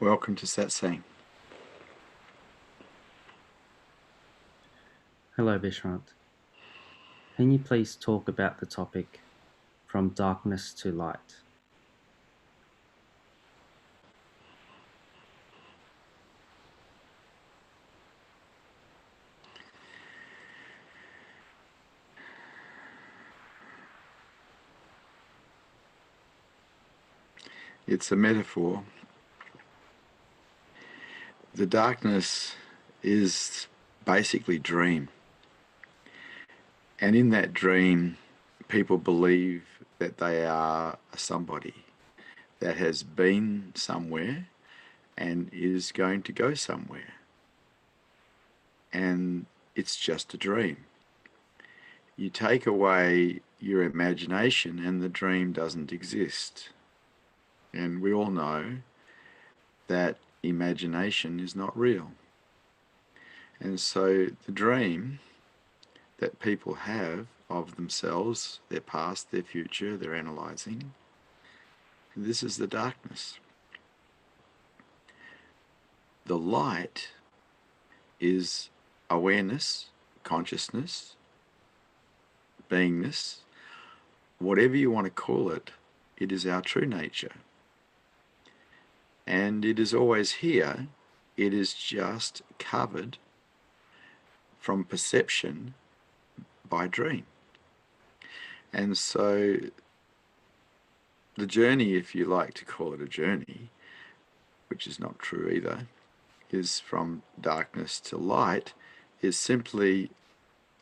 Welcome to Satsang. Hello, Vishrant. Can you please talk about the topic from darkness to light? It's a metaphor. The darkness is basically dream. And in that dream, people believe that they are somebody that has been somewhere and is going to go somewhere. And it's just a dream. You take away your imagination and the dream doesn't exist. And we all know that imagination is not real. And so the dream that people have of themselves, their past, their future, they're analysing, this is the darkness. The light is awareness, consciousness, beingness, whatever you want to call it, it is our true nature. And it is always here, it is just covered from perception by dream. And so the journey, if you like to call it a journey, which is not true either, is from darkness to light, is simply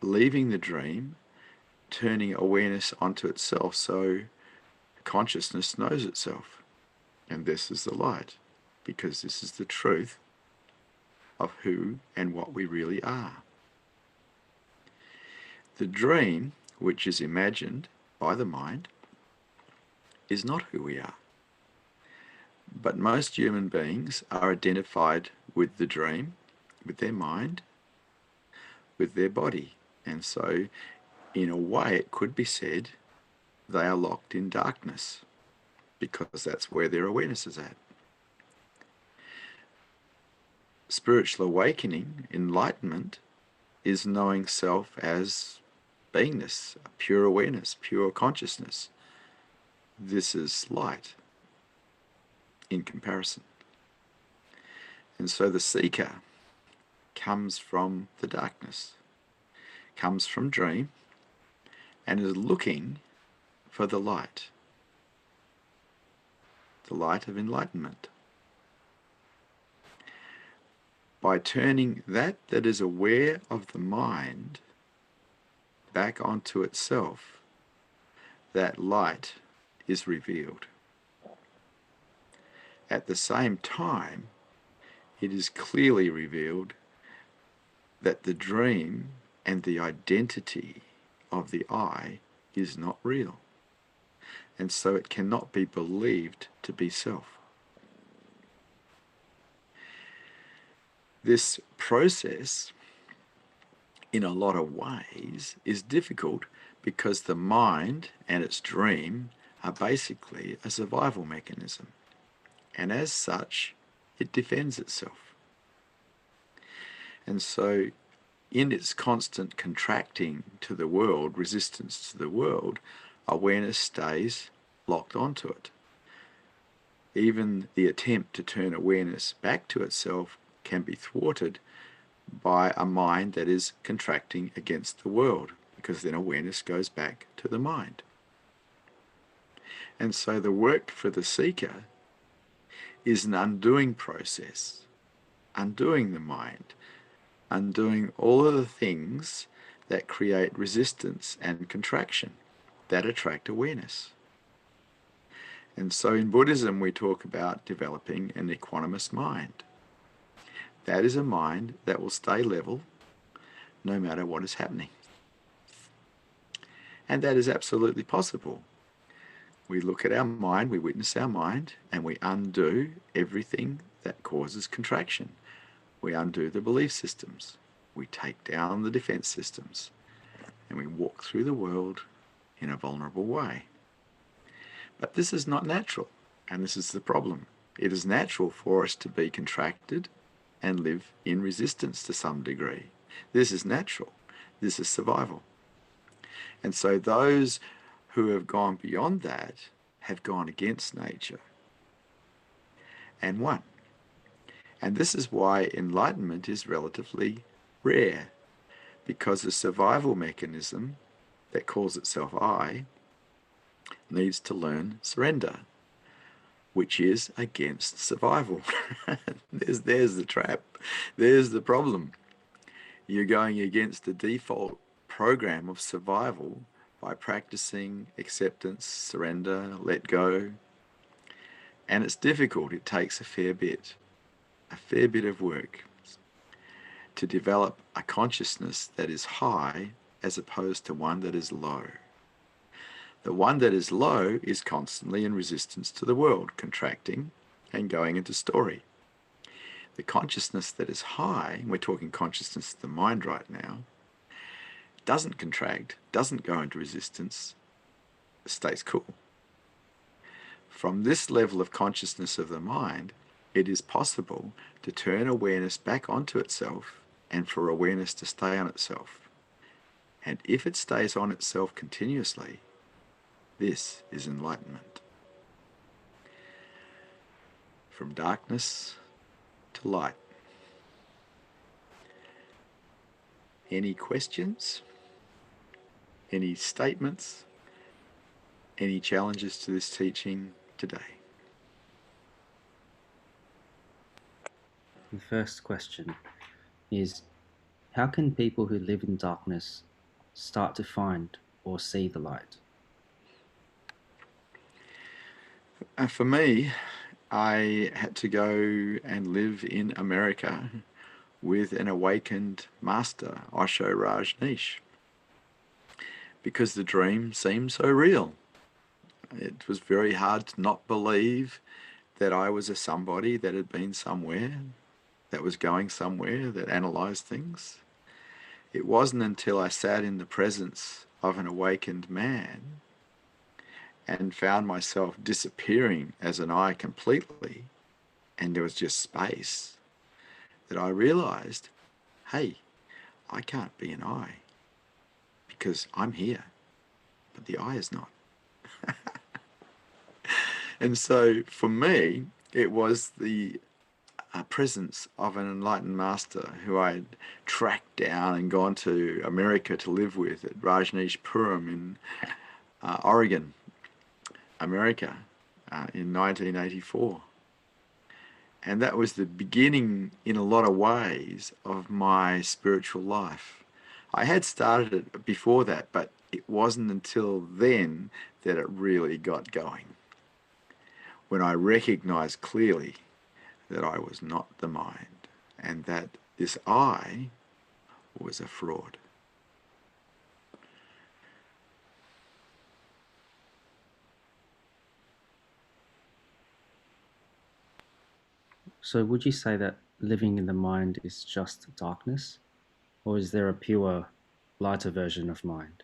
leaving the dream, turning awareness onto itself so consciousness knows itself. And this is the light, because this is the truth of who and what we really are. The dream, which is imagined by the mind, is not who we are. But most human beings are identified with the dream, with their mind, with their body. And so, in a way, it could be said they are locked in darkness because that's where their awareness is at. Spiritual awakening, enlightenment, is knowing self as beingness, pure awareness, pure consciousness. This is light in comparison. And so the seeker comes from the darkness, comes from dream, and is looking for the light of enlightenment. By turning that is aware of the mind back onto itself, that light is revealed. At the same time, it is clearly revealed that the dream and the identity of the I is not real, and so it cannot be believed to be self. This process, in a lot of ways, is difficult because the mind and its dream are basically a survival mechanism, and as such, it defends itself. And so, in its constant contracting to the world, resistance to the world, awareness stays locked onto it. Even the attempt to turn awareness back to itself can be thwarted by a mind that is contracting against the world, because then awareness goes back to the mind. And so the work for the seeker is an undoing process, undoing the mind, undoing all of the things that create resistance and contraction that attract awareness. And so in Buddhism, we talk about developing an equanimous mind. That is a mind that will stay level no matter what is happening. And that is absolutely possible. We look at our mind, we witness our mind, and we undo everything that causes contraction. We undo the belief systems. We take down the defense systems. And we walk through the world in a vulnerable way. But this is not natural, and this is the problem. It is natural for us to be contracted and live in resistance to some degree. This is natural. This is survival. And so those who have gone beyond that have gone against nature and won. And this is why enlightenment is relatively rare, because the survival mechanism that calls itself I needs to learn surrender, which is against survival. there's the trap. There's the problem. You're going against the default program of survival by practicing acceptance, surrender, let go. And it's difficult. It takes a fair bit of work to develop a consciousness that is high as opposed to one that is low. The one that is low is constantly in resistance to the world, contracting and going into story. The consciousness that is high, we're talking consciousness of the mind right now, doesn't contract, doesn't go into resistance, stays cool. From this level of consciousness of the mind, it is possible to turn awareness back onto itself and for awareness to stay on itself. And if it stays on itself continuously, this is enlightenment. From darkness to light. Any questions? Any statements? Any challenges to this teaching today? The first question is, how can people who live in darkness start to find or see the light? For me, I had to go and live in America with an awakened master, Osho Rajneesh, because the dream seemed so real. It was very hard to not believe that I was a somebody that had been somewhere, that was going somewhere, that analysed things. It wasn't until I sat in the presence of an awakened man and found myself disappearing as an I completely, and there was just space, that I realised, hey, I can't be an I, because I'm here, but the I is not. And so for me, it was the presence of an enlightened master who I had tracked down and gone to America to live with at Rajneeshpuram in Oregon, America, in 1984. And that was the beginning, in a lot of ways, of my spiritual life. I had started it before that, but it wasn't until then that it really got going, when I recognized clearly that I was not the mind and that this I was a fraud. So would you say that living in the mind is just darkness, or is there a pure, lighter version of mind?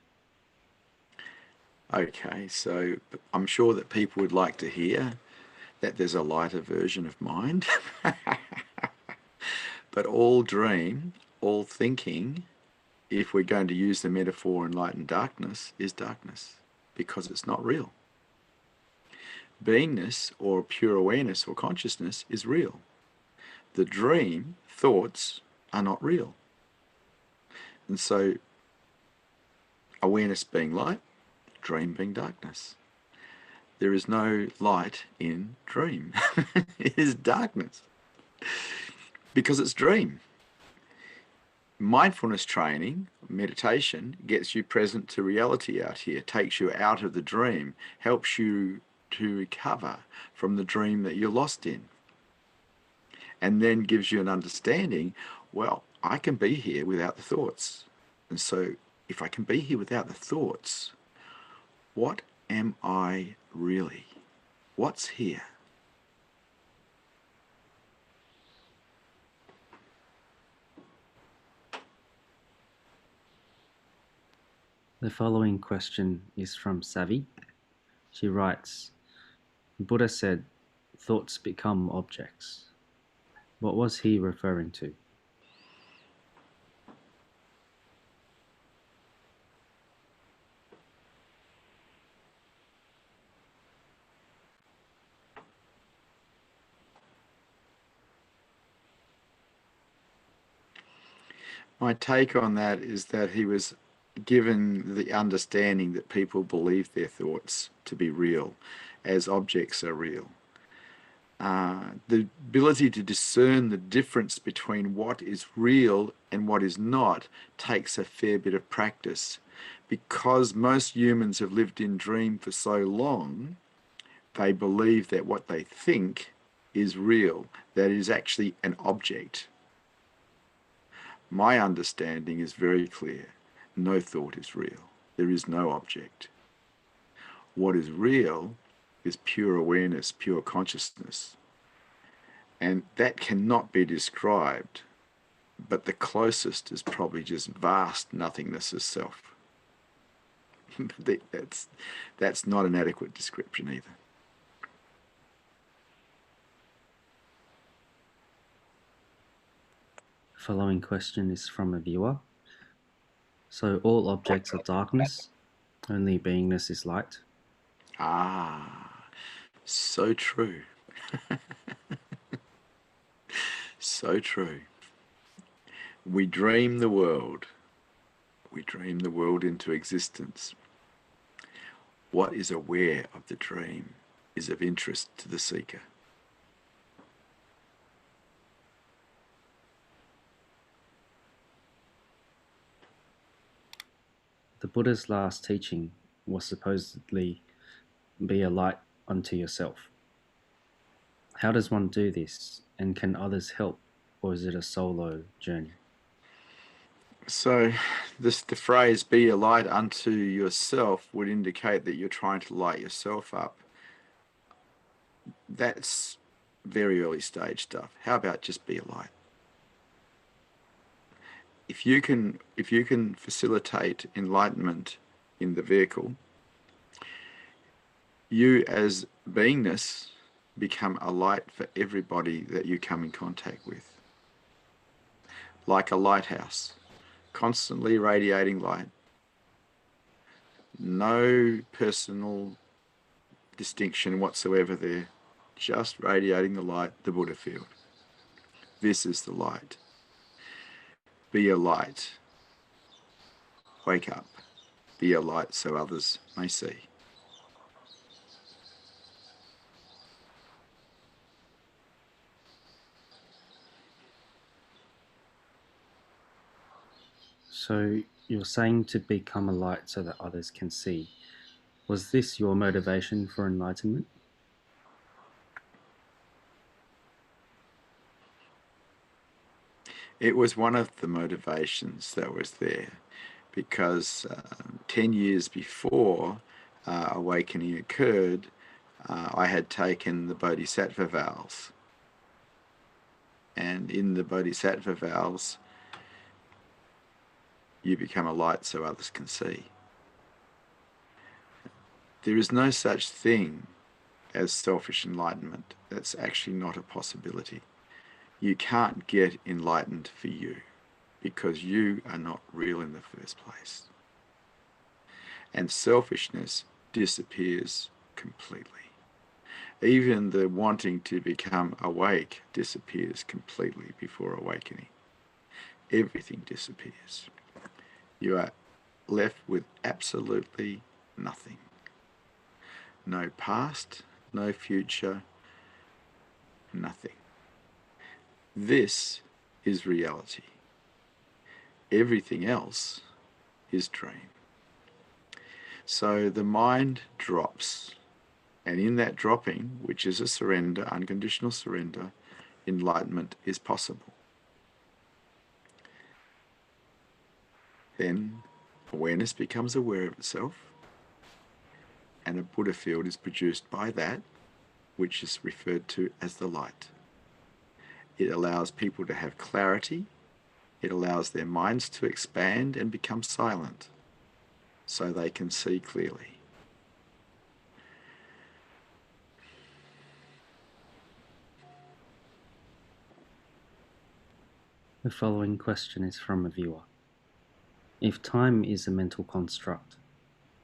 Okay, so I'm sure that people would like to hear that there's a lighter version of mind. But all dream, all thinking, if we're going to use the metaphor enlightened darkness, is darkness, because it's not real. Beingness or pure awareness or consciousness is real. The dream, thoughts, are not real. And so awareness being light, dream being darkness. There is no light in dream. It is darkness, because it's dream. Mindfulness training, meditation, gets you present to reality out here, takes you out of the dream, helps you to recover from the dream that you're lost in, and then gives you an understanding, well, I can be here without the thoughts. And so if I can be here without the thoughts, what am I really? What's here? The following question is from Savi. She writes, Buddha said, thoughts become objects. What was he referring to? My take on that is that he was given the understanding that people believe their thoughts to be real, as objects are real. The ability to discern the difference between what is real and what is not takes a fair bit of practice. Because most humans have lived in dream for so long, they believe that what they think is real, that it is actually an object. My understanding is very clear. No thought is real. There is no object. What is real is pure awareness, pure consciousness. And that cannot be described, but the closest is probably just vast nothingness as self. That's not an adequate description either. Following question is from a viewer. So all objects are darkness, only beingness is light. Ah, so true. So true. We dream the world. We dream the world into existence. What is aware of the dream is of interest to the seeker. The Buddha's last teaching was supposedly be a light unto yourself. How does one do this, and can others help, or is it a solo journey? So the phrase "be a light unto yourself" would indicate that you're trying to light yourself up. That's very early stage stuff. How about just be a light? If you can facilitate enlightenment in the vehicle, you as beingness become a light for everybody that you come in contact with. Like a lighthouse, constantly radiating light. No personal distinction whatsoever there. Just radiating the light, the Buddha field. This is the light. Be a light. Wake up. Be a light so others may see. So you're saying to become a light so that others can see. Was this your motivation for enlightenment? It was one of the motivations that was there, because 10 years before awakening occurred, I had taken the Bodhisattva vows. And in the Bodhisattva vows, you become a light so others can see. There is no such thing as selfish enlightenment. That's actually not a possibility. You can't get enlightened for you, because you are not real in the first place. And selfishness disappears completely. Even the wanting to become awake disappears completely before awakening. Everything disappears. You are left with absolutely nothing. No past, no future, nothing. This is reality. Everything else is dream. So the mind drops, and in that dropping, which is a surrender, unconditional surrender, enlightenment is possible. Then awareness becomes aware of itself, and a Buddha field is produced by that, which is referred to as the light. It allows people to have clarity. It allows their minds to expand and become silent so they can see clearly. The following question is from a viewer. If time is a mental construct,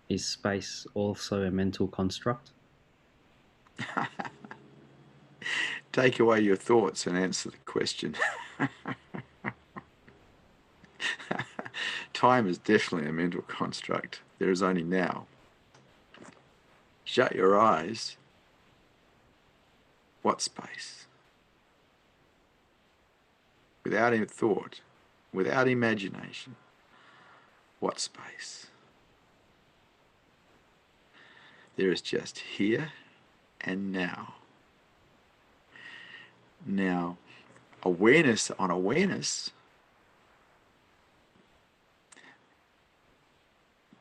is space also a mental construct? Take away your thoughts and answer the question. Time is definitely a mental construct. There is only now. Shut your eyes. What space? Without any thought, without imagination, what space? There is just here and now. Now, awareness on awareness,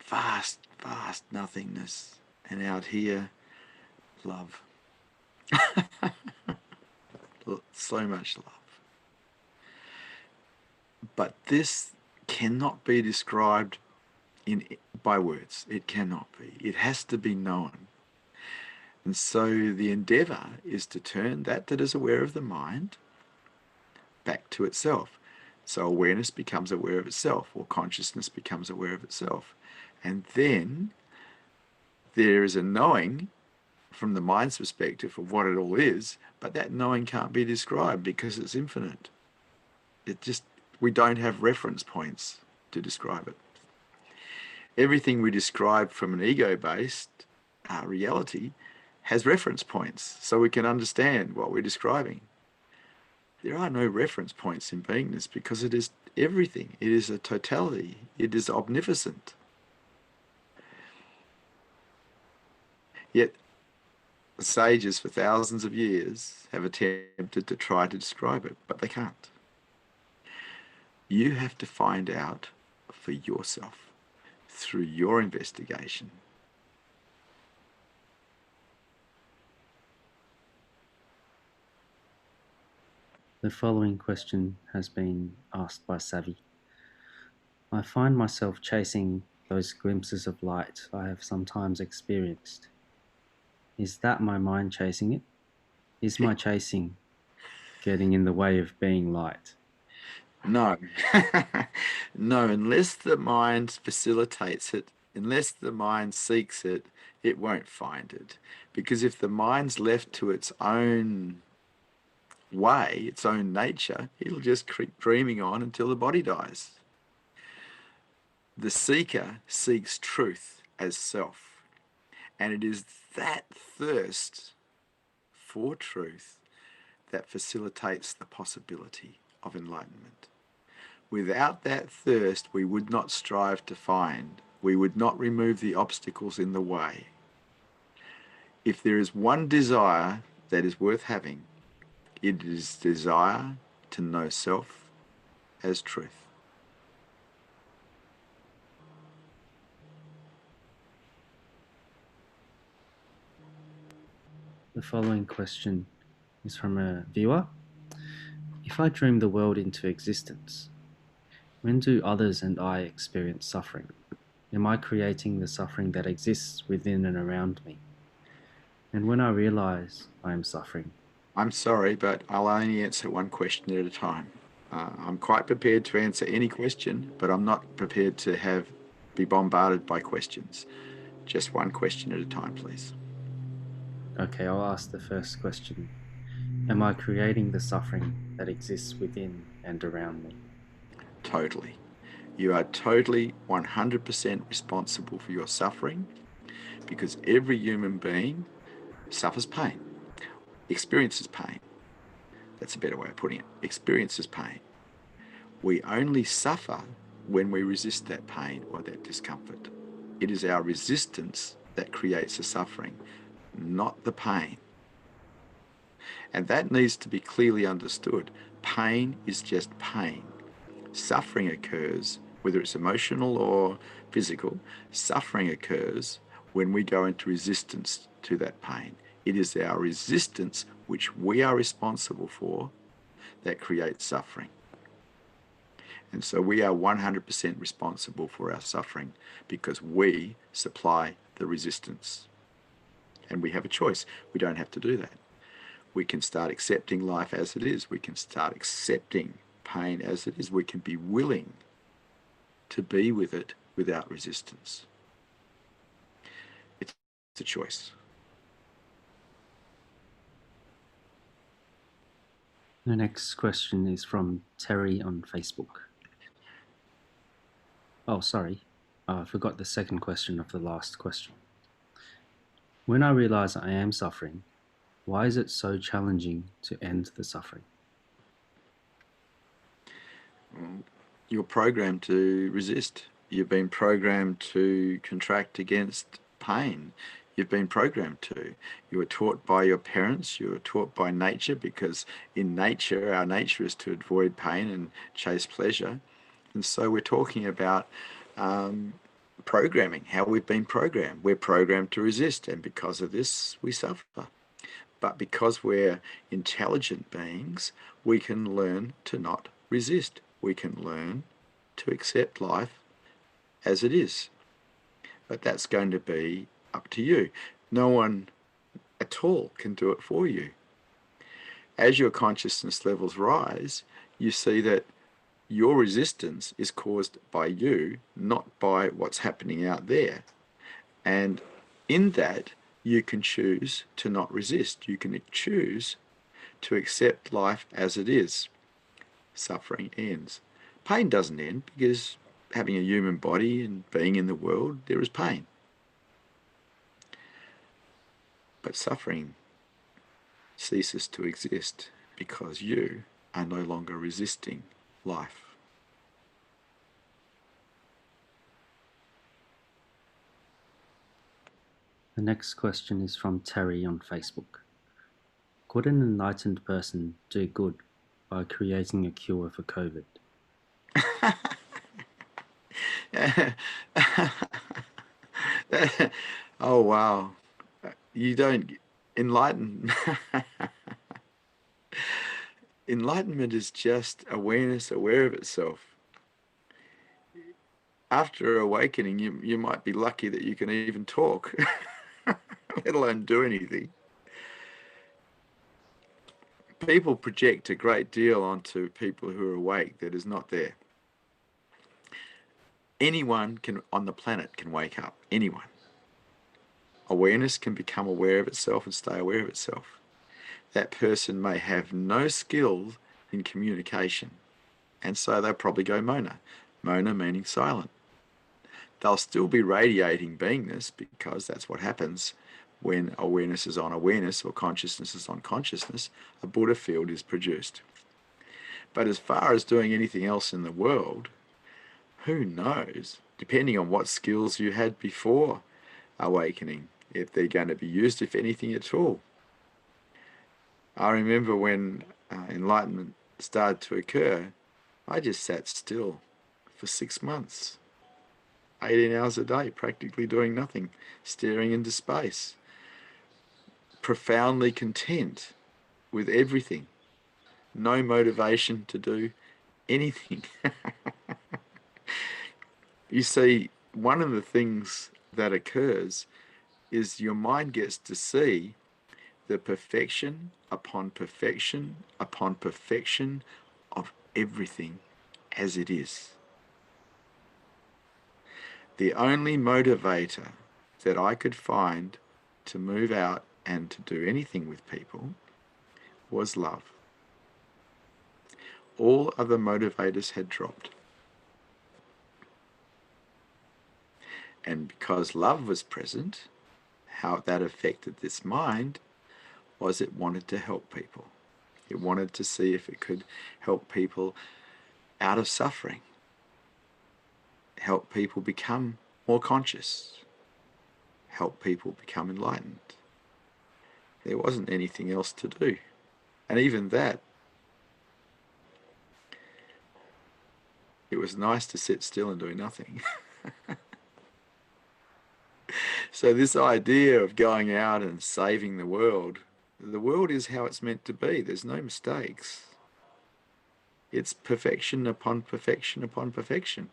vast, vast nothingness. And out here, love. So much love. But this cannot be described by words. It cannot be. It has to be known. And so the endeavor is to turn that is aware of the mind back to itself. So awareness becomes aware of itself, or consciousness becomes aware of itself. And then there is a knowing from the mind's perspective of what it all is, but that knowing can't be described because it's infinite. We don't have reference points to describe it. Everything we describe from an ego-based reality has reference points, so we can understand what we're describing. There are no reference points in beingness because it is everything. It is a totality. It is omnificent. Yet sages for thousands of years have attempted to try to describe it, but they can't. You have to find out for yourself through your investigation. The following question has been asked by Savvy. I find myself chasing those glimpses of light I have sometimes experienced. Is that my mind chasing it? Is my chasing getting in the way of being light? No. No, unless the mind facilitates it, unless the mind seeks it, it won't find it. Because if the mind's left to its own way, its own nature, it'll just keep dreaming on until the body dies. The seeker seeks truth as self. And it is that thirst for truth that facilitates the possibility of enlightenment. Without that thirst, we would not strive to find. We would not remove the obstacles in the way. If there is one desire that is worth having, it is desire to know self as truth. The following question is from a viewer. If I dream the world into existence, when do others and I experience suffering? Am I creating the suffering that exists within and around me? And when I realize I am suffering, I'm sorry, but I'll only answer one question at a time. I'm quite prepared to answer any question, but I'm not prepared to be bombarded by questions. Just one question at a time, please. okay, I'll ask the first question. Am I creating the suffering that exists within and around me? Totally. You are totally 100% responsible for your suffering because every human being suffers pain, experiences pain. That's a better way of putting it. Experiences pain. We only suffer when we resist that pain or that discomfort. It is our resistance that creates the suffering, not the pain. And that needs to be clearly understood. Pain is just pain. Suffering occurs, whether it's emotional or physical, suffering occurs when we go into resistance to that pain. It is our resistance, which we are responsible for, that creates suffering. And so we are 100% responsible for our suffering because we supply the resistance. And we have a choice. We don't have to do that. We can start accepting life as it is. We can start accepting pain as it is. We can be willing to be with it without resistance. It's a choice. The next question is from Terry on Facebook. Oh, sorry. I forgot the second question of the last question. When I realize I am suffering, why is it so challenging to end the suffering? You're programmed to resist. You've been programmed to contract against pain. You've been programmed to. You were taught by your parents, you were taught by nature, because in nature, our nature is to avoid pain and chase pleasure. And so we're talking about programming, how we've been programmed. We're programmed to resist, and because of this, we suffer. But because we're intelligent beings, we can learn to not resist. We can learn to accept life as it is. But that's going to be up to you. No one at all can do it for you. As your consciousness levels rise, you see that your resistance is caused by you, not by what's happening out there. And in that, you can choose to not resist. You can choose to accept life as it is. Suffering ends. Pain doesn't end, because having a human body and being in the world, there is pain. But suffering ceases to exist because you are no longer resisting life. The next question is from Terry on Facebook. Could an enlightened person do good by creating a cure for COVID? Oh, wow. You don't enlighten. Enlightenment is just awareness, aware of itself. After awakening, you might be lucky that you can even talk, let alone do anything. People project a great deal onto people who are awake that is not there. Anyone on the planet can wake up. Anyone. Awareness can become aware of itself and stay aware of itself. That person may have no skill in communication, and so they'll probably go mona. Mona meaning silent. They'll still be radiating beingness, because that's what happens when awareness is on awareness or consciousness is on consciousness. A Buddha field is produced. But as far as doing anything else in the world, who knows? Depending on what skills you had before awakening, if they're going to be used, if anything at all. I remember when enlightenment started to occur, I just sat still for 6 months, 18 hours a day, practically doing nothing, staring into space, profoundly content with everything, no motivation to do anything. You see, one of the things that occurs is your mind gets to see the perfection upon perfection upon perfection of everything as it is. The only motivator that I could find to move out and to do anything with people was love. All other motivators had dropped. And because love was present, how that affected this mind was it wanted to help people. It wanted to see if it could help people out of suffering, help people become more conscious, help people become enlightened. There wasn't anything else to do. And even that, it was nice to sit still and do nothing. So this idea of going out and saving the world is how it's meant to be. There's no mistakes. It's perfection upon perfection upon perfection.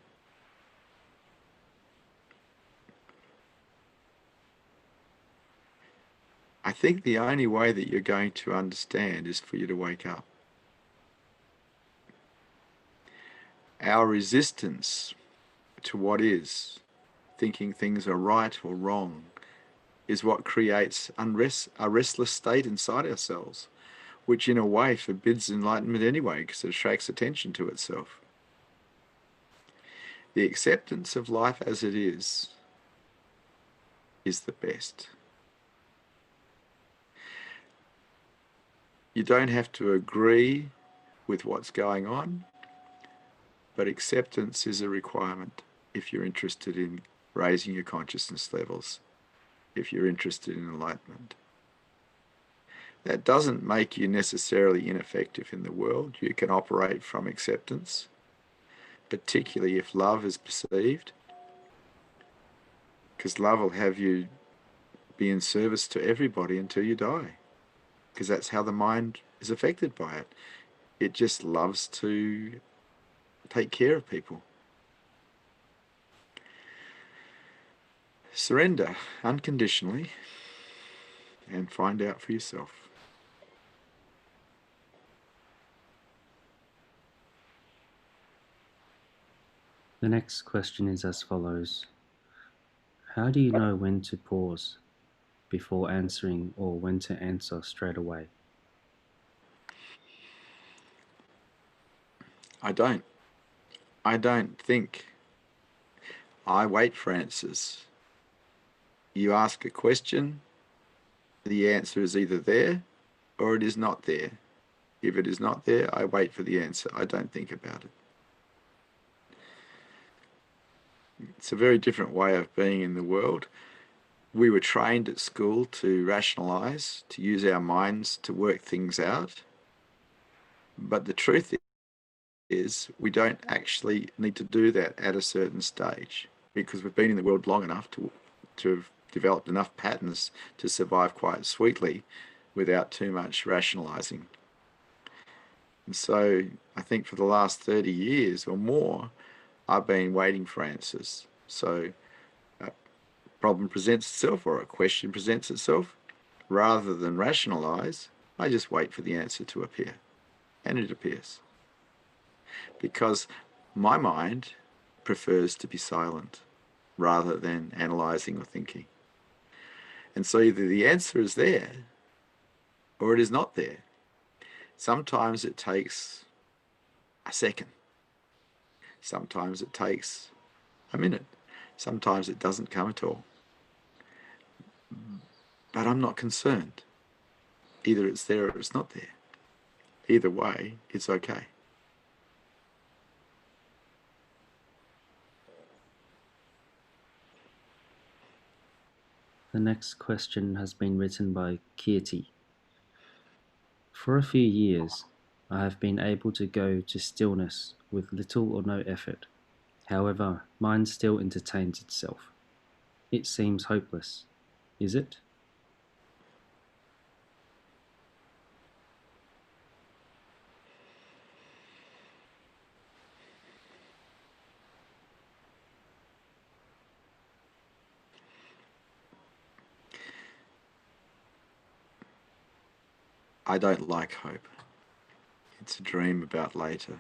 I think the only way that you're going to understand is for you to wake up. Our resistance to what is, thinking things are right or wrong, is what creates unrest, a restless state inside ourselves, which in a way forbids enlightenment anyway, because it attracts attention to itself. The acceptance of life as it is the best. You don't have to agree with what's going on, but acceptance is a requirement if you're interested in raising your consciousness levels, if you're interested in enlightenment. That doesn't make you necessarily ineffective in the world. You can operate from acceptance, particularly if love is perceived, because love will have you be in service to everybody until you die, because that's how the mind is affected by it. It just loves to take care of people. Surrender unconditionally and find out for yourself. The next question is as follows. How do you know when to pause before answering or when to answer straight away? I don't think. I wait for answers. You ask a question, the answer is either there or it is not there. If it is not there, I wait for the answer. I don't think about it. It's a very different way of being in the world. We were trained at school to rationalize, to use our minds to work things out. But the truth is we don't actually need to do that at a certain stage, because we've been in the world long enough to have developed enough patterns to survive quite sweetly without too much rationalizing. And so I think for the last 30 years or more, I've been waiting for answers. So a problem presents itself or a question presents itself. Rather than rationalize, I just wait for the answer to appear. And it appears. Because my mind prefers to be silent rather than analyzing or thinking. And so either the answer is there or it is not there. Sometimes it takes a second. Sometimes it takes a minute. Sometimes it doesn't come at all. But I'm not concerned. Either it's there or it's not there. Either way, it's okay. The next question has been written by Kirti. For a few years, I have been able to go to stillness with little or no effort. However, mind still entertains itself. It seems hopeless. Is it? I don't like hope. It's a dream about later.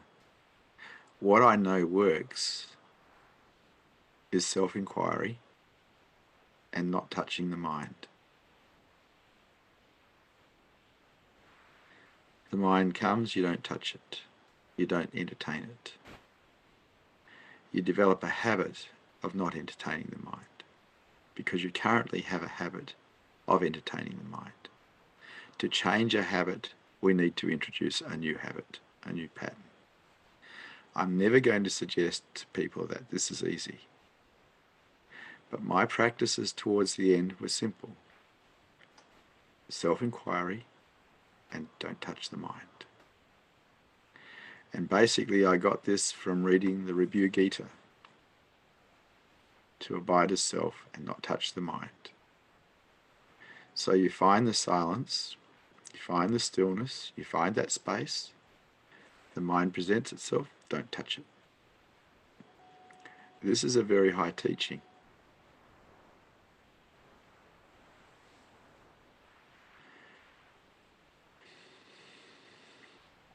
What I know works is self-inquiry and not touching the mind. The mind comes, you don't touch it. You don't entertain it. You develop a habit of not entertaining the mind because you currently have a habit of entertaining the mind. To change a habit, we need to introduce a new habit, a new pattern. I'm never going to suggest to people that this is easy. But my practices towards the end were simple. Self-inquiry and don't touch the mind. And basically I got this from reading the Review Gita. To abide as self and not touch the mind. So you find the silence, you find the stillness, you find that space, the mind presents itself, don't touch it. This is a very high teaching.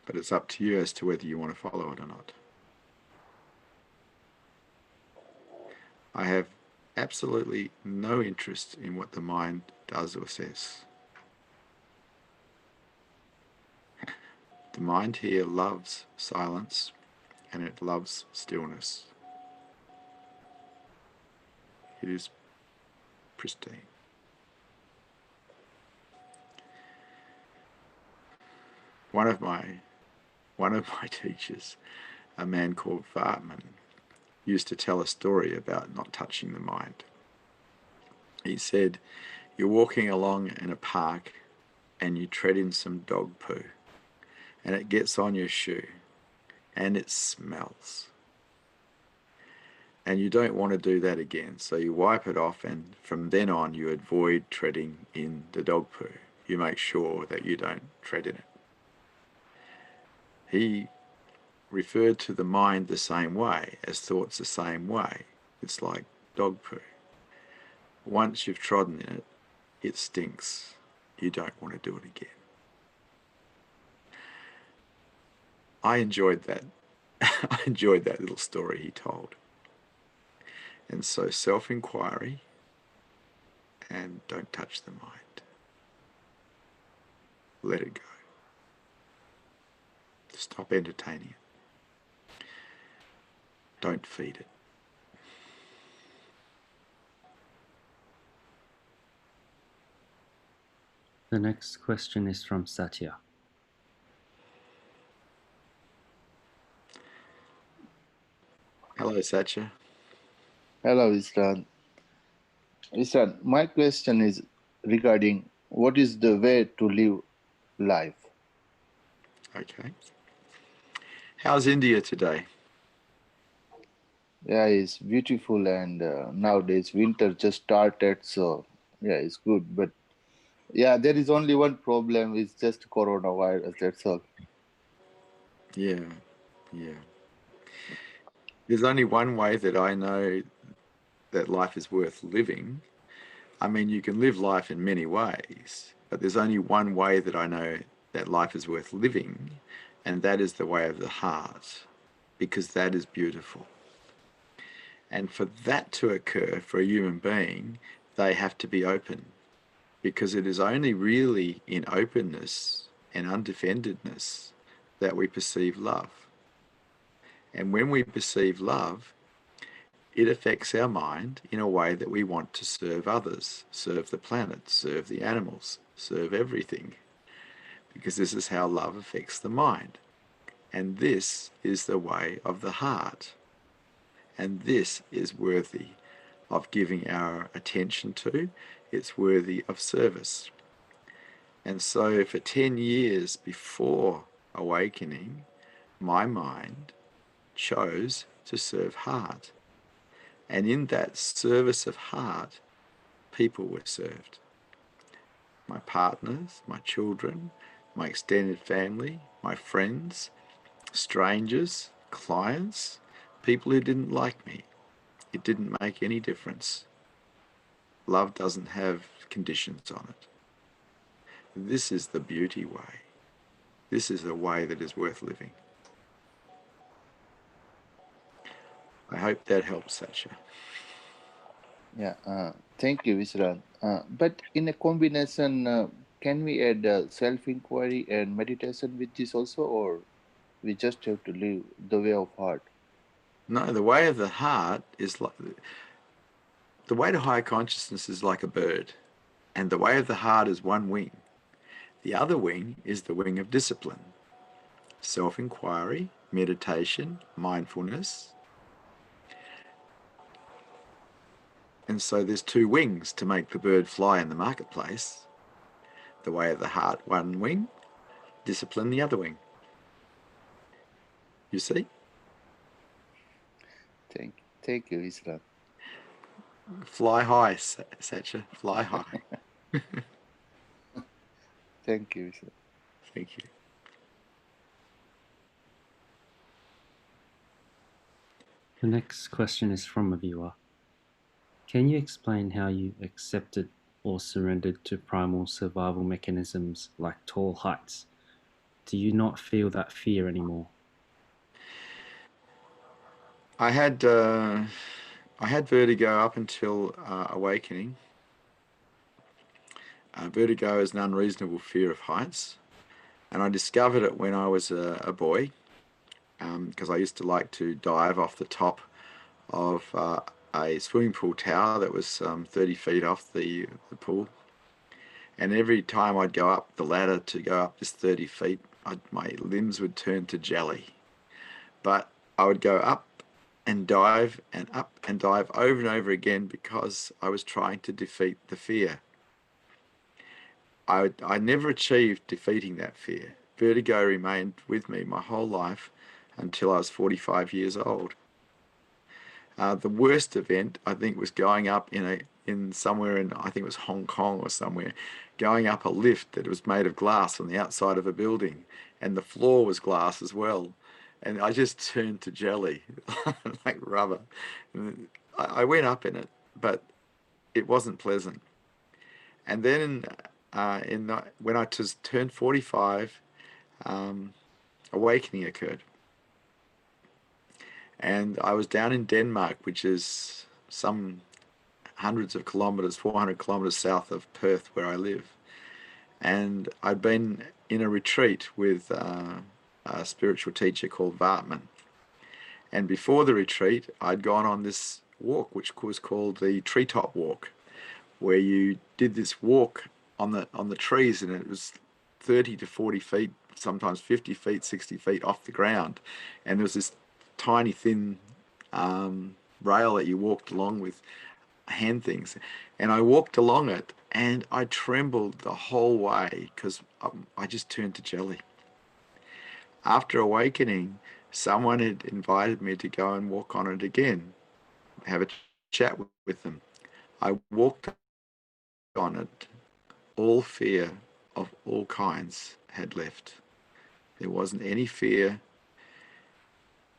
But it's up to you as to whether you want to follow it or not. absolutely no interest in what the mind does or says. The mind here loves silence and it loves stillness. It is pristine. One of my teachers, a man called Vartman, used to tell a story about not touching the mind. He said, you're walking along in a park and you tread in some dog poo and it gets on your shoe and it smells. And you don't want to do that again, so you wipe it off, and from then on you avoid treading in the dog poo. You make sure that you don't tread in it. He referred to the mind the same way, as thoughts the same way. It's like dog poo. Once you've trodden in it, it stinks. You don't want to do it again. I enjoyed that. I enjoyed that little story he told. And so self-inquiry and don't touch the mind. Let it go. Stop entertaining it. Don't feed it. The next question is from Satya. Hello, Satya. Hello, Vishrant. Vishrant, my question is regarding what is the way to live life? Okay. How's India today? Yeah, it's beautiful, and nowadays winter just started, so yeah, it's good. But yeah, there is only one problem: it's just coronavirus. That's all. Yeah, yeah. There's only one way that I know that life is worth living. I mean, you can live life in many ways, but there's only one way that I know that life is worth living, and that is the way of the heart, because that is beautiful. And for that to occur for a human being, they have to be open, because it is only really in openness and undefendedness that we perceive love. And when we perceive love, it affects our mind in a way that we want to serve others, serve the planet, serve the animals, serve everything, because this is how love affects the mind. And this is the way of the heart. And this is worthy of giving our attention to. It's worthy of service. And so for 10 years before awakening, my mind chose to serve heart. And in that service of heart, people were served. My partners, my children, my extended family, my friends, strangers, clients, people who didn't like me. It didn't make any difference. Love doesn't have conditions on it. This is the beauty way. This is a way that is worth living. I hope that helps, Satya. Yeah, thank you, Vishrant. But in a combination, can we add self-inquiry and meditation with this also, or we just have to live the way of heart? No, the way of the heart is like the way to higher consciousness is like a bird, and the way of the heart is one wing. The other wing is the wing of discipline, self-inquiry, meditation, mindfulness. And so there's two wings to make the bird fly in the marketplace. The way of the heart, one wing, discipline, the other wing. You see? Thank you, Vishrant. Fly high, Satcha, fly high. Thank you, Vishrant. Thank you. The next question is from a viewer. Can you explain how you accepted or surrendered to primal survival mechanisms like tall heights? Do you not feel that fear anymore? I had I had vertigo up until awakening. Vertigo is an unreasonable fear of heights, and I discovered it when I was a boy, because I used to like to dive off the top of a swimming pool tower that was 30 feet off the pool. And every time I'd go up the ladder to go up this 30 feet, my limbs would turn to jelly. But I would go up and dive and up and dive over and over again because I was trying to defeat the fear. I never achieved defeating that fear. Vertigo remained with me my whole life until I was 45 years old. The worst event, I think, was going up in somewhere in, I think it was Hong Kong or somewhere, going up a lift that was made of glass on the outside of a building, and the floor was glass as well. And I just turned to jelly, like rubber. And I went up in it, but it wasn't pleasant. And then when I just turned 45, awakening occurred. And I was down in Denmark, which is some hundreds of kilometers, 400 kilometers south of Perth, where I live. And I'd been in a retreat with a spiritual teacher called Vartman. And before the retreat, I'd gone on this walk, which was called the Treetop Walk, where you did this walk on the trees, and it was 30 to 40 feet, sometimes 50 feet, 60 feet off the ground. And there was this tiny, thin rail that you walked along with hand things. And I walked along it, and I trembled the whole way because I just turned to jelly. After awakening, someone had invited me to go and walk on it again, have a chat with them. I walked on it. All fear of all kinds had left. There wasn't any fear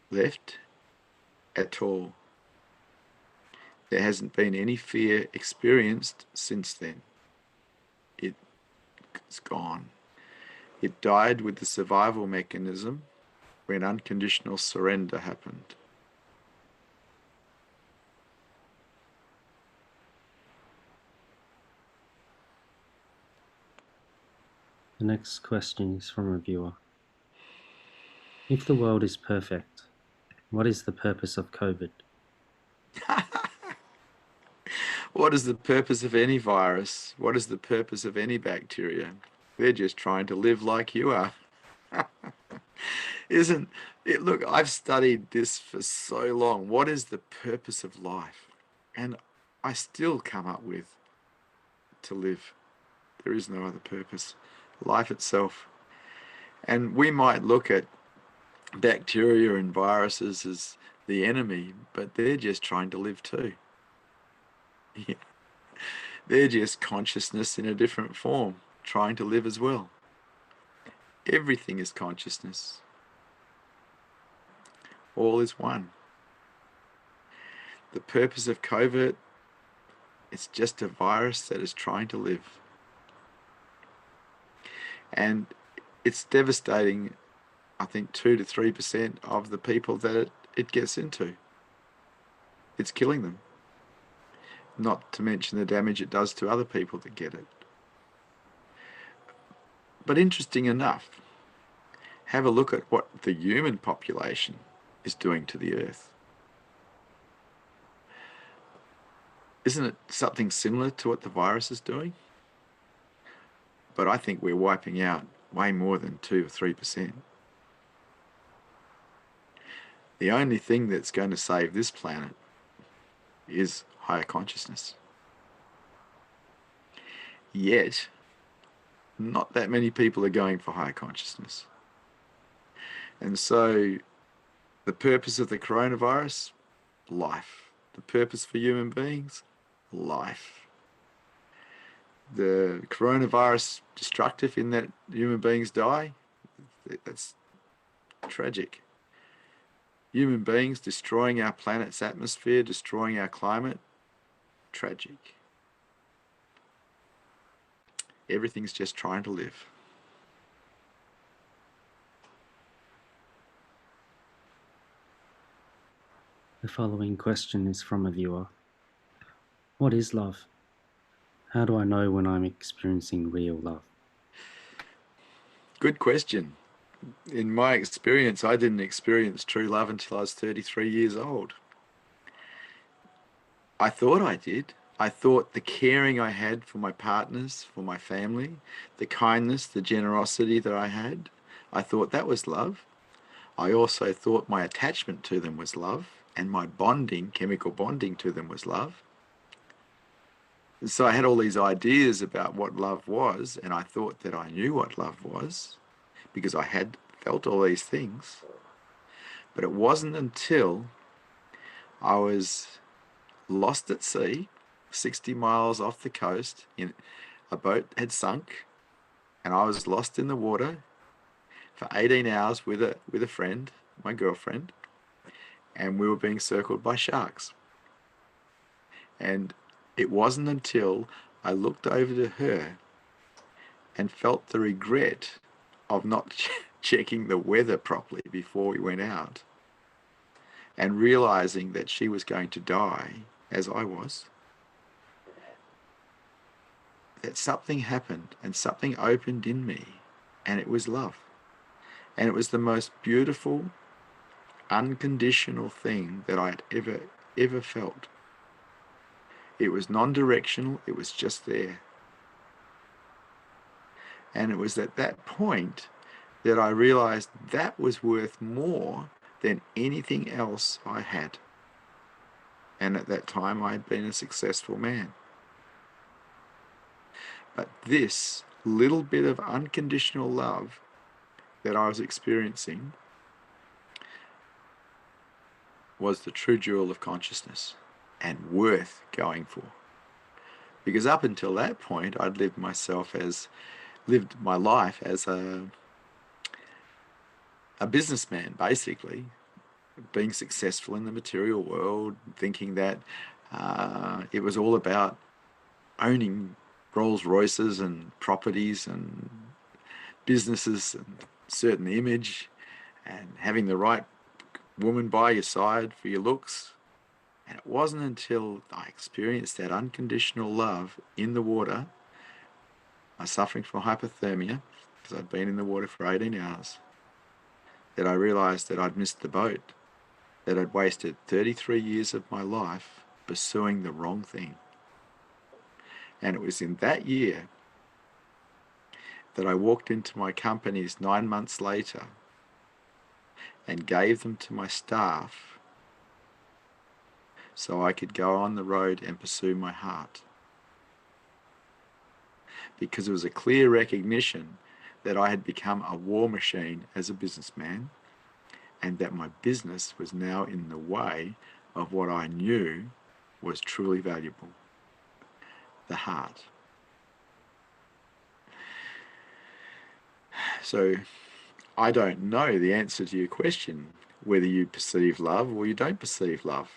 left at all. There hasn't been any fear experienced since then. It's gone. It died with the survival mechanism when unconditional surrender happened. The next question is from a viewer. If the world is perfect, what is the purpose of COVID? What is the purpose of any virus? What is the purpose of any bacteria? They're just trying to live like you are. Isn't it? Look, I've studied this for so long. What is the purpose of life? And I still come up with to live. There is no other purpose. Life itself. And we might look at bacteria and viruses as the enemy, but they're just trying to live too. Yeah. They're just consciousness in a different form, trying to live as well. Everything is consciousness. All is one. The purpose of COVID, it's just a virus that is trying to live. And it's devastating, I think 2 to 3% of the people that it gets into. It's killing them. Not to mention the damage it does to other people that get it. But interesting enough, have a look at what the human population is doing to the earth. Isn't it something similar to what the virus is doing? But I think we're wiping out way more than 2 or 3%. The only thing that's going to save this planet is higher consciousness. Yet, not that many people are going for higher consciousness. And so, the purpose of the coronavirus, life. The purpose for human beings, life. The coronavirus destructive in that human beings die, that's tragic. Human beings destroying our planet's atmosphere, destroying our climate, tragic. Everything's just trying to live. The following question is from a viewer. What is love? How do I know when I'm experiencing real love? Good question. In my experience, I didn't experience true love until I was 33 years old. I thought I did. I thought the caring I had for my partners, for my family, the kindness, the generosity that I thought that was love. I also thought my attachment to them was love, and my bonding, chemical bonding to them was love. So I had all these ideas about what love was, and I thought that I knew what love was because I had felt all these things. But it wasn't until I was lost at sea, 60 miles off the coast, in a boat had sunk, and I was lost in the water for 18 hours with a friend, my girlfriend, and we were being circled by sharks. And it wasn't until I looked over to her and felt the regret of not checking the weather properly before we went out and realizing that she was going to die as I was, that something happened and something opened in me, and it was love. And it was the most beautiful, unconditional thing that I had ever felt. It was non-directional, it was just there. And it was at that point that I realized that was worth more than anything else I had. And at that time I had been a successful man. But this little bit of unconditional love that I was experiencing was the true jewel of consciousness and worth going for. Because up until that point, I'd lived my life as a businessman, basically, being successful in the material world, thinking that it was all about owning Rolls Royces and properties and businesses and certain image and having the right woman by your side for your looks. And it wasn't until I experienced that unconditional love in the water, I was suffering from hypothermia because I'd been in the water for 18 hours, that I realized that I'd missed the boat, that I'd wasted 33 years of my life pursuing the wrong thing. And it was in that year that I walked into my companies 9 months later and gave them to my staff so I could go on the road and pursue my heart. Because it was a clear recognition that I had become a war machine as a businessman, and that my business was now in the way of what I knew was truly valuable, the heart. So I don't know the answer to your question, whether you perceive love or you don't perceive love.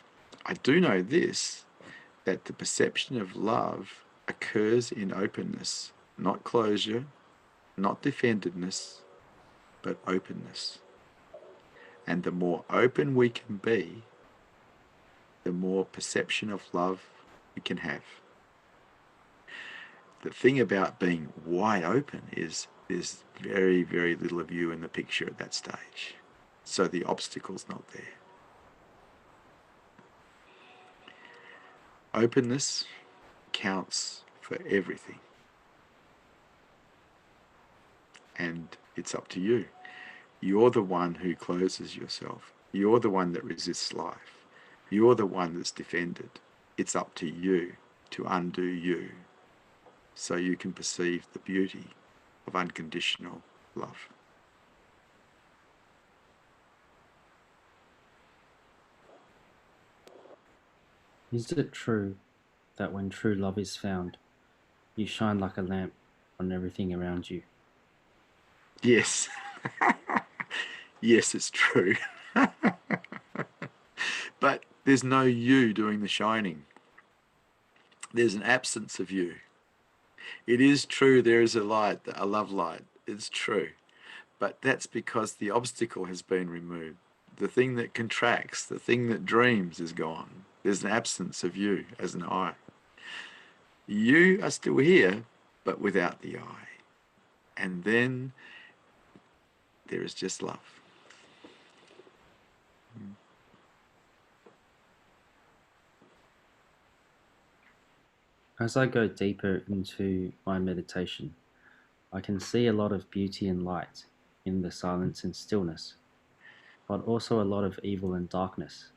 I do know this, that the perception of love occurs in openness, not closure, not defendedness, but openness. And the more open we can be, the more perception of love we can have. The thing about being wide open is there's very, very little of you in the picture at that stage. So the obstacle's not there. Openness counts for everything. And it's up to you. You're the one who closes yourself. You're the one that resists life. You're the one that's defended. It's up to you to undo you so you can perceive the beauty of unconditional love. Is it true that when true love is found, you shine like a lamp on everything around you? Yes. Yes, it's true. But there's no you doing the shining. There's an absence of you. It is true there is a light, a love light. It's true. But that's because the obstacle has been removed. the thing that contracts, the thing that dreams is gone. There's an absence of you as an I. You are still here, but without the I. And then there is just love. As I go deeper into my meditation, I can see a lot of beauty and light in the silence and stillness, but also a lot of evil and darkness.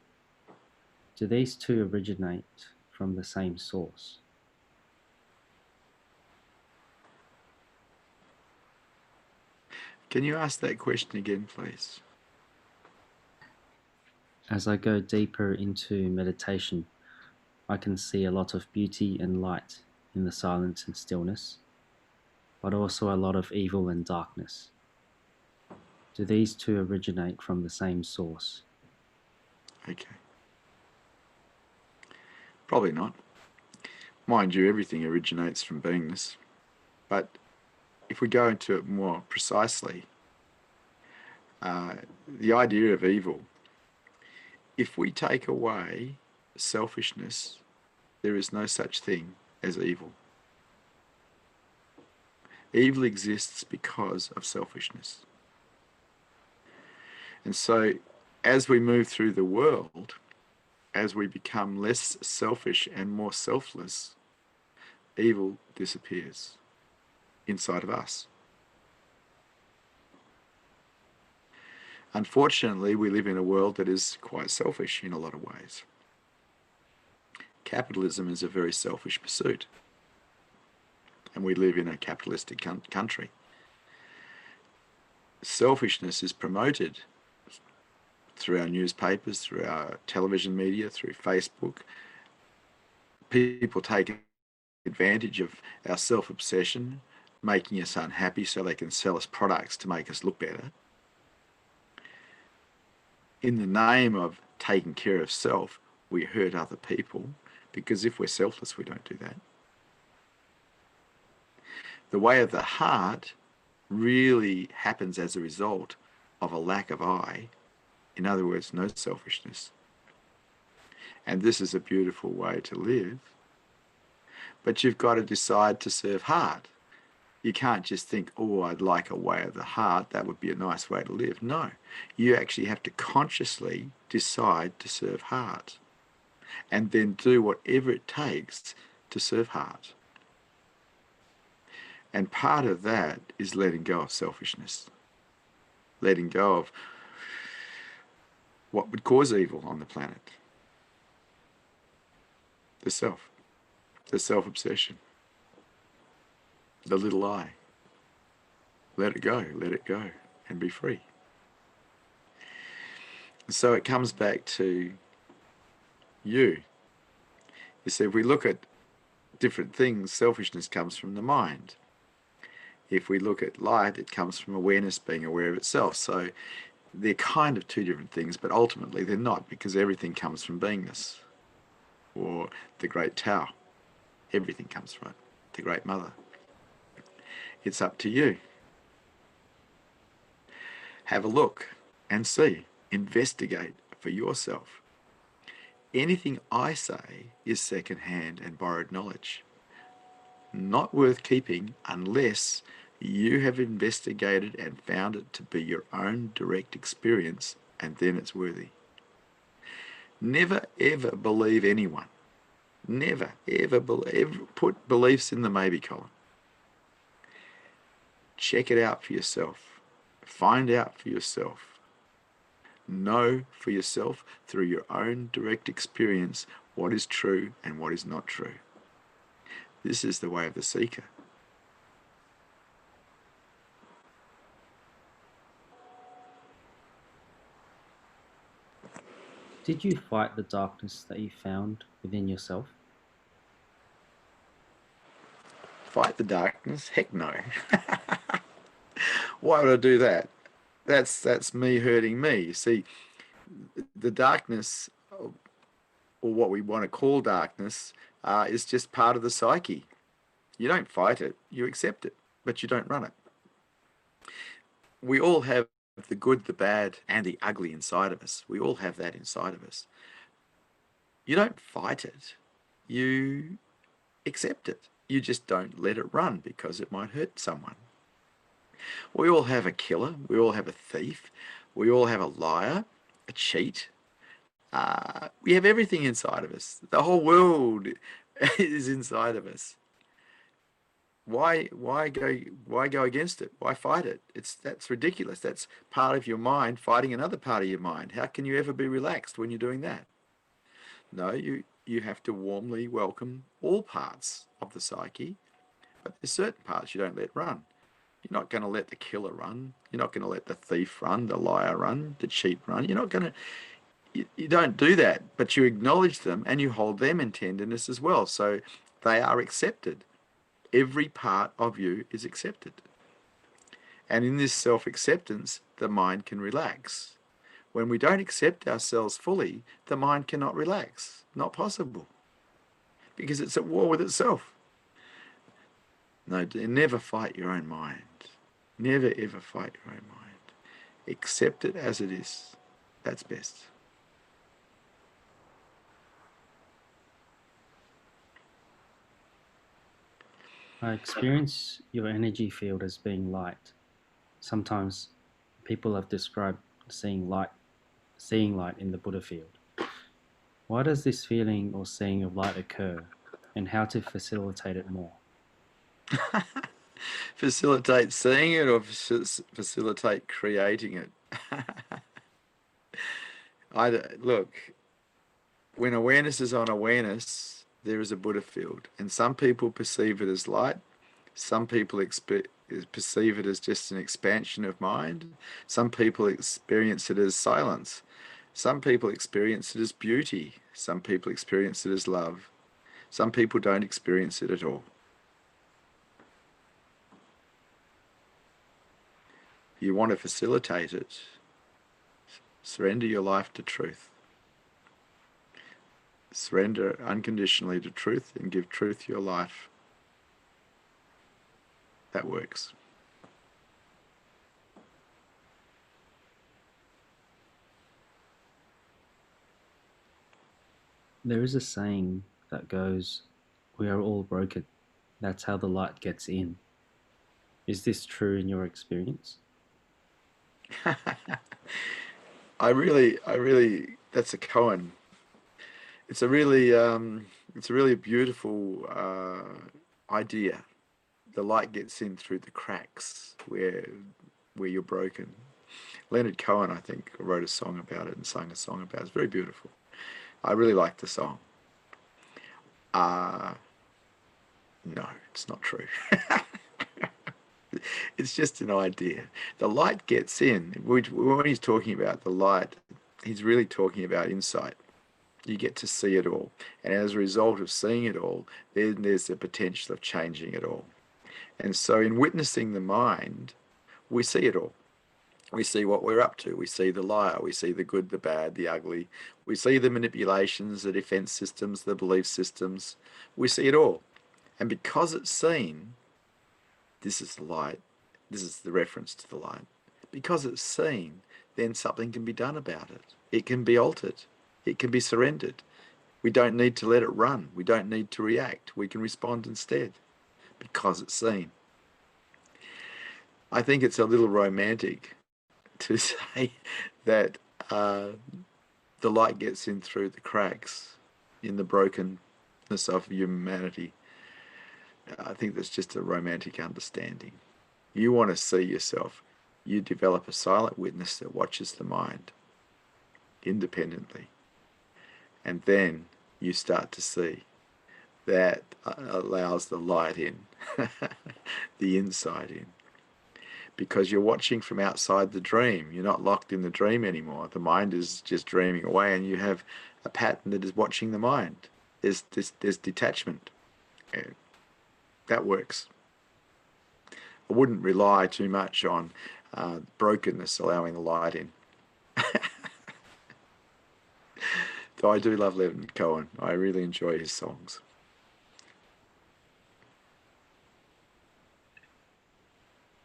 Do these two originate from the same source? Can you ask that question again, please? As I go deeper into meditation, I can see a lot of beauty and light in the silence and stillness, but also a lot of evil and darkness. Do these two originate from the same source? Okay. Probably not. Mind you, everything originates from beingness. But if we go into it more precisely, the idea of evil, if we take away selfishness, there is no such thing as evil. Evil exists because of selfishness. And so as we move through the world, as we become less selfish and more selfless, evil disappears inside of us. Unfortunately, we live in a world that is quite selfish in a lot of ways. Capitalism is a very selfish pursuit, and we live in a capitalistic country. Selfishness is promoted through our newspapers, through our television media, through Facebook. People take advantage of our self-obsession, making us unhappy so they can sell us products to make us look better. In the name of taking care of self, we hurt other people, because if we're selfless, we don't do that. The way of the heart really happens as a result of a lack of I. In other words, no selfishness. And this is a beautiful way to live. But you've got to decide to serve heart. You can't just think, oh, I'd like a way of the heart. That would be a nice way to live. No, you actually have to consciously decide to serve heart, and then do whatever it takes to serve heart. And part of that is letting go of selfishness, letting go of what would cause evil on the planet. The self, the self-obsession, the little I. Let it go, and be free. So it comes back to you. You see, if we look at different things, selfishness comes from the mind. If we look at light, it comes from awareness, being aware of itself. So they're kind of two different things, but ultimately they're not, because everything comes from beingness, or the great Tao. Everything comes from it, the great mother. It's up to you. Have a look and see, investigate for yourself. Anything I say is second-hand and borrowed knowledge, not worth keeping unless you have investigated and found it to be your own direct experience, and then it's worthy. Never ever believe anyone. Never ever put beliefs in the maybe column. Check it out for yourself. Find out for yourself. Know for yourself through your own direct experience what is true and what is not true. This is the way of the seeker. Did you fight the darkness that you found within yourself? Fight the darkness? Heck no. Why would I do that? That's me hurting me. You see, the darkness, or what we want to call darkness, is just part of the psyche. You don't fight it, you accept it, but you don't run it. We all have the good, the bad, and the ugly inside of us. We all have that inside of us. You don't fight it. You accept it. You just don't let it run because it might hurt someone. We all have a killer. We all have a thief. We all have a liar, a cheat. We have everything inside of us. The whole world is inside of us. Why go against it? Why fight it? That's ridiculous. That's part of your mind fighting another part of your mind. How can you ever be relaxed when you're doing that? No, you have to warmly welcome all parts of the psyche, but there's certain parts you don't let run. You're not going to let the killer run. You're not going to let the thief run, the liar run, the cheat run. You're not going to. You don't do that, but you acknowledge them and you hold them in tenderness as well. So they are accepted. Every part of you is accepted. And in this self-acceptance, the mind can relax. When we don't accept ourselves fully, the mind cannot relax. Not possible. Because it's at war with itself. No, never fight your own mind. Never ever fight your own mind. Accept it as it is. That's best. I experience your energy field as being light. Sometimes people have described seeing light in the Buddha field. Why does this feeling or seeing of light occur, and how to facilitate it more? Facilitate seeing it or facilitate creating it? Look, when awareness is on awareness, there is a Buddha field, and some people perceive it as light. Some people perceive it as just an expansion of mind. Some people experience it as silence. Some people experience it as beauty. Some people experience it as love. Some people don't experience it at all. You want to facilitate it. Surrender your life to truth. Surrender unconditionally to truth and give truth your life. That works. There is a saying that goes, "We are all broken. That's how the light gets in." Is this true in your experience? I really, that's a koan. It's a really beautiful idea. The light gets in through the cracks where you're broken. Leonard Cohen, I think, wrote a song about it and sung a song about it. It's very beautiful. I really like the song. No, it's not true. It's just an idea. The light gets in. When he's talking about the light, he's really talking about insight. You get to see it all. And as a result of seeing it all, then there's the potential of changing it all. And so in witnessing the mind, we see it all. We see what we're up to. We see the liar. We see the good, the bad, the ugly. We see the manipulations, the defense systems, the belief systems. We see it all. And because it's seen, this is the light. This is the reference to the light. Because it's seen, then something can be done about it. It can be altered. It can be surrendered. We don't need to let it run. We don't need to react. We can respond instead because it's seen. I think it's a little romantic to say that the light gets in through the cracks in the brokenness of humanity. I think that's just a romantic understanding. You want to see yourself. You develop a silent witness that watches the mind independently. And then you start to see that allows the light in, the insight in. Because you're watching from outside the dream. You're not locked in the dream anymore. The mind is just dreaming away, and you have a pattern that is watching the mind. There's detachment. That works. I wouldn't rely too much on brokenness allowing the light in. Though I do love Leonard Cohen. I really enjoy his songs.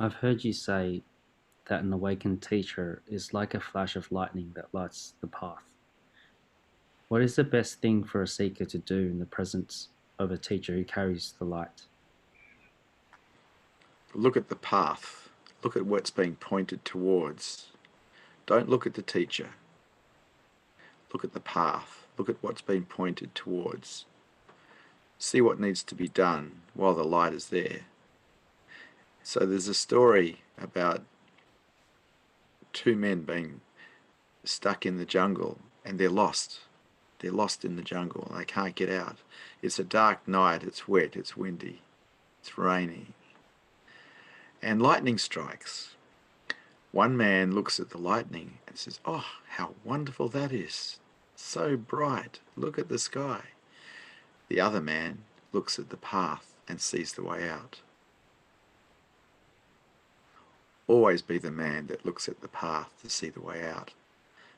I've heard you say that an awakened teacher is like a flash of lightning that lights the path. What is the best thing for a seeker to do in the presence of a teacher who carries the light? Look at the path. Look at what's being pointed towards. Don't look at the teacher. Look at the path. Look at what's been pointed towards. See what needs to be done while the light is there. So there's a story about two men being stuck in the jungle and they're lost. They're lost in the jungle and they can't get out. It's a dark night, it's wet, it's windy, it's rainy. And lightning strikes. One man looks at the lightning and says, "Oh, how wonderful that is. So bright. Look at the sky." The other man looks at the path and sees the way out. Always be the man that looks at the path to see the way out.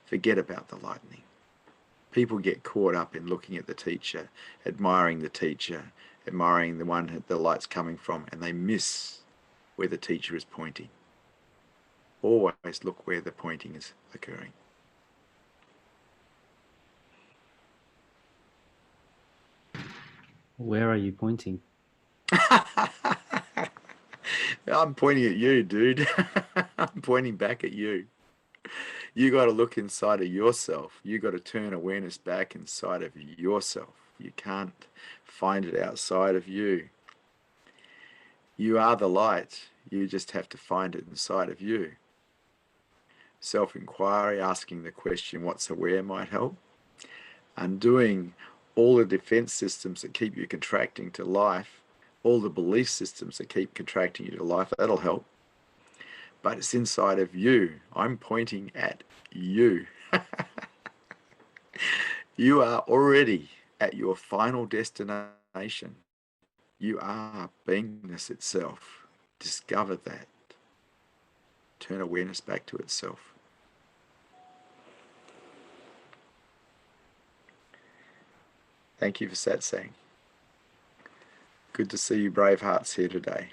Forget about the lightning. People get caught up in looking at the teacher, admiring the one the light's coming from, and they miss where the teacher is pointing. Always look where the pointing is occurring. Where are you pointing? I'm pointing at you, dude. I'm pointing back at you. You got to look inside of yourself. You got to turn awareness back inside of yourself. You can't find it outside of you. You are the light. You just have to find it inside of you. Self-inquiry, asking the question, what's aware, might help. Undoing all the defense systems that keep you contracting to life, all the belief systems that keep contracting you to life, that'll help. But it's inside of you. I'm pointing at you. You are already at your final destination. You are beingness itself. Discover that. Turn awareness back to itself. Thank you for Satsang. Good to see you brave hearts here today.